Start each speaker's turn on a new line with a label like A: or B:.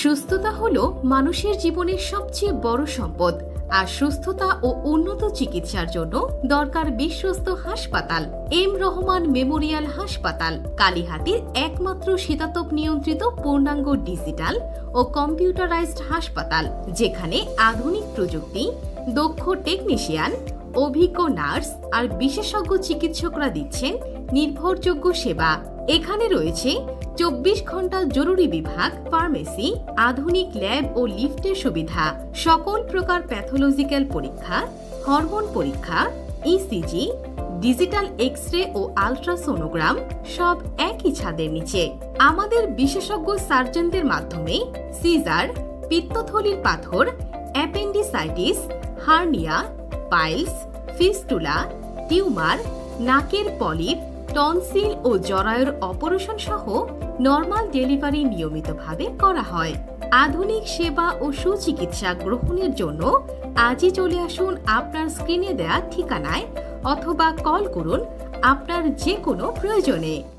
A: সুস্থতা হলো মানুষের জীবনের সবচেয়ে বড় সম্পদ, আর সুস্থতা ও উন্নত চিকিৎসার জন্য দরকার বিশ্বস্ত হাসপাতাল এম রহমান মেমোরিয়াল হাসপাতাল, কালিহাতীর একমাত্র শীতাতপ নিয়ন্ত্রিত পূর্ণাঙ্গ ডিজিটাল ও কম্পিউটারাইজড হাসপাতাল, যেখানে আধুনিক প্রযুক্তি, দক্ষ টেকনিশিয়ান, অভিজ্ঞ নার্স আর বিশেষজ্ঞ চিকিৎসকরা দিচ্ছেন নির্ভরযোগ্য সেবা। এখানে রয়েছে 24 ঘন্টা জরুরি বিভাগ, ফার্মেসি, আধুনিক ল্যাব ও লিফটের সুবিধা, সকল প্রকার প্যাথোলজিক্যাল পরীক্ষা, হরমোন পরীক্ষা, ইসিজি, ডিজিটাল এক্স-রে ও আল্ট্রাসোনোগ্রাম সব একই ছাদের নিচে। আমাদের বিশেষজ্ঞ সার্জনদের মাধ্যমে সিজার, পিত্তথলির পাথর, appendicitis, hernia, piles, fistula, tumour, নাকের পলিপ, টনসিল ও জরায়ুর অপারেশন সহ নরমাল ডেলিভারি নিয়মিতভাবে করা হয়। আধুনিক সেবা ও সুচিকিৎসা গ্রহণের জন্য আজই চলে আসুন আপনার স্ক্রিনে দেয়া ঠিকানায় অথবা কল করুন আপনার যে কোনো প্রয়োজনে।